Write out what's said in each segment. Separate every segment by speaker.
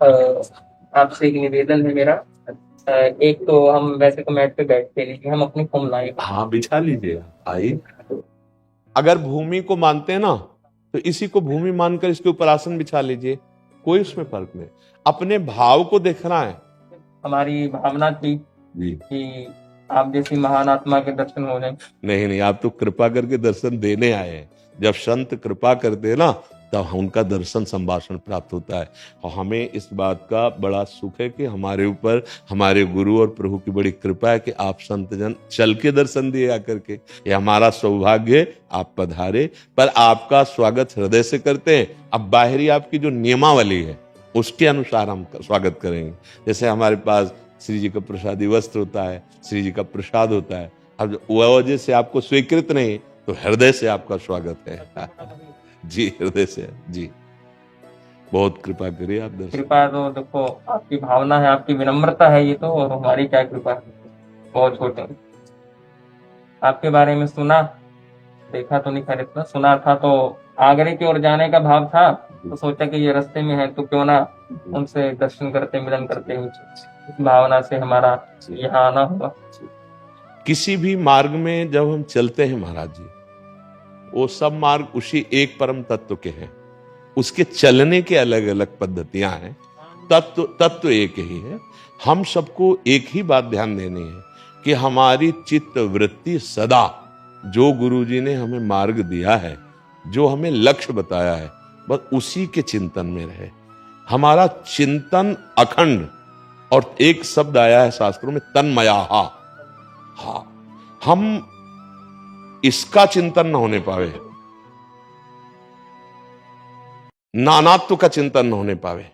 Speaker 1: अ, आपसे एक निवेदन है मेरा। एक तो हम वैसे तो मैट पे बैठते नहीं, हम अपनी फोम लाए।
Speaker 2: हाँ, बिछा लीजिए, आइए। अगर भूमि को मानते हैं ना, तो इसी को भूमि मानकर इसके ऊपर आसन बिछा लीजिए, कोई उसमें फर्क नहीं। अपने भाव को देखना है।
Speaker 1: हमारी भावना थी
Speaker 2: जी।
Speaker 1: कि आप जैसी महान आत्मा के दर्शन हो जाए।
Speaker 2: नहीं नहीं, आप तो कृपा करके दर्शन देने आए हैं। जब संत कृपा करते हैं ना, तब उनका दर्शन संभाषण प्राप्त होता है। और हमें इस बात का बड़ा सुख है कि हमारे ऊपर हमारे गुरु और प्रभु की बड़ी कृपा है कि आप संत जन चल के दर्शन दिए आकर के। ये हमारा सौभाग्य है, आप पधारे। पर आपका स्वागत हृदय से करते हैं। अब बाहरी आपकी जो नियमावली है उसके अनुसार हम स्वागत करेंगे। जैसे हमारे पास श्री जी का प्रसादी वस्त्र होता है, श्री जी का प्रसाद होता है। अब वह वजह से आपको स्वीकृत नहीं, तो हृदय से आपका स्वागत है। जी, हृदय से जी। बहुत कृपा करिए आप दर्शन।
Speaker 1: कृपा तो देखो आपकी भावना है, आपकी विनम्रता है ये तो, और हमारी क्या कृपा है, बहुत छोटे हैं। आपके बारे में सुना, देखा तो नहीं खैर, इतना सुना था तो आगरे की ओर जाने का भाव था, तो सोचा कि ये रास्ते में है तो क्यों ना उनसे दर्शन करते मिलन करते हुए इस भावना से हमारा यहाँ आना हुआ।
Speaker 2: किसी भी मार्ग में जब हम चलते हैं महाराज जी, वो सब मार्ग उसी एक परम तत्व के हैं। उसके चलने के अलग अलग पद्धतियां हैं, तत्व तत्व एक ही है। हम सबको एक ही बात ध्यान देनी है कि हमारी चित्त वृत्ति सदा जो गुरुजी ने हमें मार्ग दिया है, जो हमें लक्ष्य बताया है, बस उसी के चिंतन में रहे। हमारा चिंतन अखंड। और एक शब्द आया है शास्त्रों में, तन्मयाहा। हाँ, हम इसका चिंतन न होने पावे, नानात्व का चिंतन न होने पावे,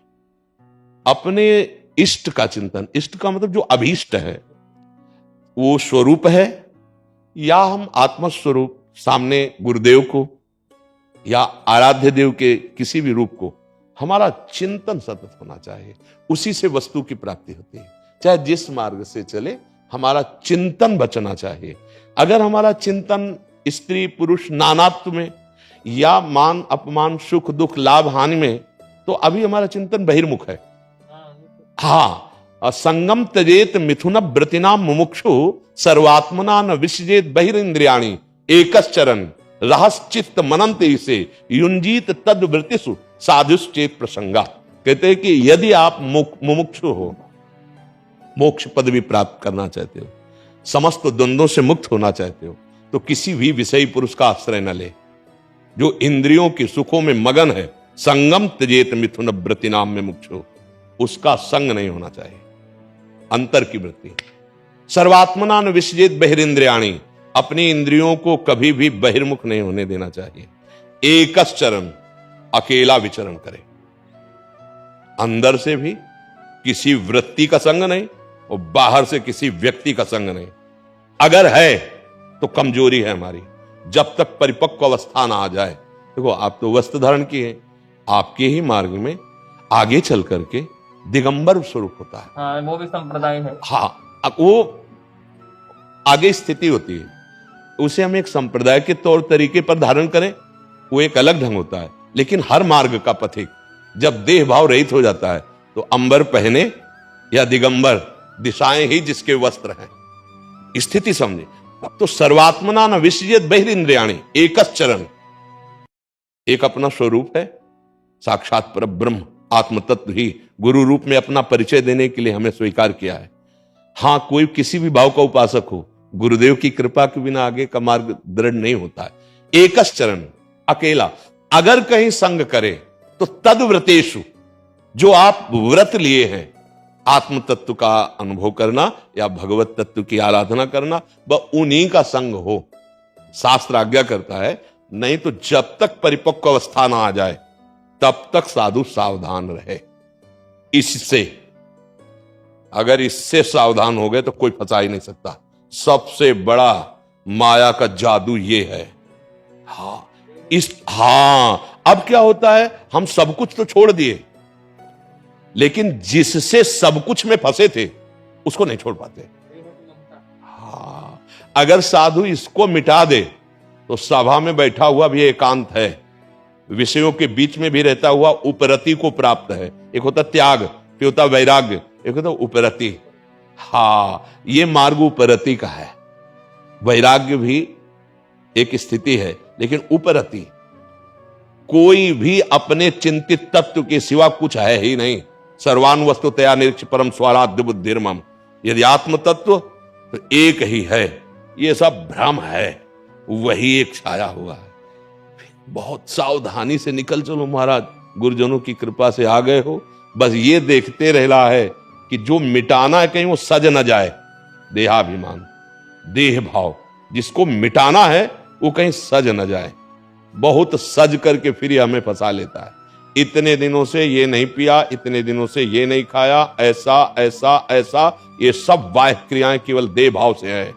Speaker 2: अपने इष्ट का चिंतन। इष्ट का मतलब जो अभीष्ट है, वो स्वरूप है, या हम आत्मस्वरूप सामने गुरुदेव को या आराध्य देव के किसी भी रूप को, हमारा चिंतन सतत होना चाहिए। उसी से वस्तु की प्राप्ति होती है। चाहे जिस मार्ग से चले, हमारा चिंतन बचना चाहिए। अगर हमारा चिंतन स्त्री पुरुष नानात्व में या मान अपमान सुख दुख लाभ हानि में, तो अभी हमारा चिंतन बहिर्मुख है। हाँ, संगम त्यजेत मिथुन व्रतिनाम मुमुक्षु सर्वात्मना न विसजेत बहिरिंद्रियाणि एकश्चरन रहस्चित्त मनंते से युंजीत तद वृत्तिषु साधुश्चेत प्रसंगा। कहते हैं कि यदि आप मुमुक्षु हो, मोक्ष पदवी प्राप्त करना चाहते हो, समस्त द्वंद्वों से मुक्त होना चाहते हो, तो किसी भी विषयी पुरुष का आश्रय न ले। जो इंद्रियों के सुखों में मगन है, संगम त्यजेत मिथुन व्रतिनाम में मुक्षु, उसका संग नहीं होना चाहिए। अंतर की वृत्ति। सर्वात्मना न विसजेत बहिरिंद्रियाणि, अपनी इंद्रियों को कभी भी बहिर्मुख नहीं होने देना चाहिए। एकश्चरन, अकेला विचरण करे, अंदर से भी किसी वृत्ति का संग नहीं और बाहर से किसी व्यक्ति का संग नहीं। अगर है तो कमजोरी है हमारी। जब तक परिपक्व अवस्था ना आ जाए, देखो आप तो वस्त्र धारण किए, आपके ही मार्ग में आगे चल करके दिगंबर स्वरूप होता है।
Speaker 1: हाँ, वो भी संप्रदाय है।
Speaker 2: हाँ, वो आगे स्थिति होती है, उसे हम एक संप्रदाय के तौर तरीके पर धारण करें, वो एक अलग ढंग होता है। लेकिन हर मार्ग का पथिक जब देह भाव रहित हो जाता है, तो अंबर पहने या दिगंबर, दिशाएं ही जिसके वस्त्र हैं। स्थिति समझे। तो सर्वात्मना न विसजेत बहिरिंद्रियाणि एकश्चरन, एक अपना स्वरूप है, साक्षात पर ब्रह्म आत्म तत्व ही गुरु रूप में अपना परिचय देने के लिए हमें स्वीकार किया है। हां, कोई किसी भी भाव का उपासक हो, गुरुदेव की कृपा के बिना आगे का मार्ग दृढ़ नहीं होता है। एकश्चरन, अकेला। अगर कहीं संग करे तो तद व्रतेषु, जो आप व्रत लिए हैं, आत्म तत्व का अनुभव करना या भगवत तत्व की आराधना करना, वह उन्हीं का संग हो। शास्त्र आज्ञा करता है, नहीं तो जब तक परिपक्व अवस्था ना आ जाए तब तक साधु सावधान रहे। इससे, अगर इससे सावधान हो गए तो कोई फंसा ही नहीं सकता। सबसे बड़ा माया का जादू ये है। अब क्या होता है, हम सब कुछ तो छोड़ दिए, लेकिन जिससे सब कुछ में फंसे थे उसको नहीं छोड़ पाते। अगर साधु इसको मिटा दे तो सभा में बैठा हुआ भी एकांत है, विषयों के बीच में भी रहता हुआ उपरति को प्राप्त है। एक होता त्याग, फिर होता वैराग्य, एक होता उपरति। हाँ, ये मार्ग उपरति का है। वैराग्य भी एक स्थिति है, लेकिन उपरति कोई भी अपने चिंतित तत्व के सिवा कुछ है ही नहीं। सर्वान वस्तुतया निरीक्ष परम स्वाराध्य बुद्धिर्मम। यदि आत्म तत्व तो एक ही है, ये सब भ्रम है, वही एक छाया हुआ है। बहुत सावधानी से निकल चलो महाराज, गुरुजनों की कृपा से आ गए हो। बस ये देखते रहना है कि जो मिटाना है कहीं वो सज न जाए। देहाभिमान, देह भाव, जिसको मिटाना है वो कहीं सज न जाए। बहुत सज करके फिर ये हमें फंसा लेता है। इतने दिनों से ये नहीं पिया, इतने दिनों से ये नहीं खाया, ऐसा ऐसा ऐसा, ये सब बाह्य क्रियाएं केवल देह भाव से है।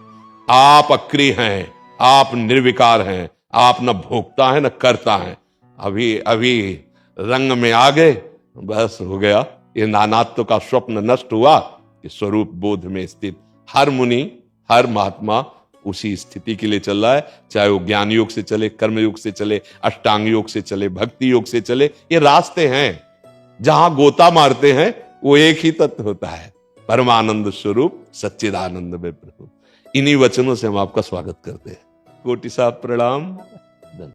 Speaker 2: आप अक्रिय हैं, आप निर्विकार हैं, आप न भोगता है न करता है। अभी अभी रंग में आ गए, बस हो गया। ये नानात्व का स्वप्न नष्ट हुआ कि स्वरूप बोध में स्थित हर मुनि, हर महात्मा उसी स्थिति के लिए चल रहा है। चाहे वो ज्ञान योग से चले, कर्म योग से चले, अष्टांग योग से चले, भक्ति योग से चले, ये रास्ते हैं। जहां गोता मारते हैं वो एक ही तत्व होता है, परमानंद स्वरूप सच्चिदानंद में प्रभु। इन्हीं वचनों से हम आपका स्वागत करते हैं। कोटि साहब प्रणाम।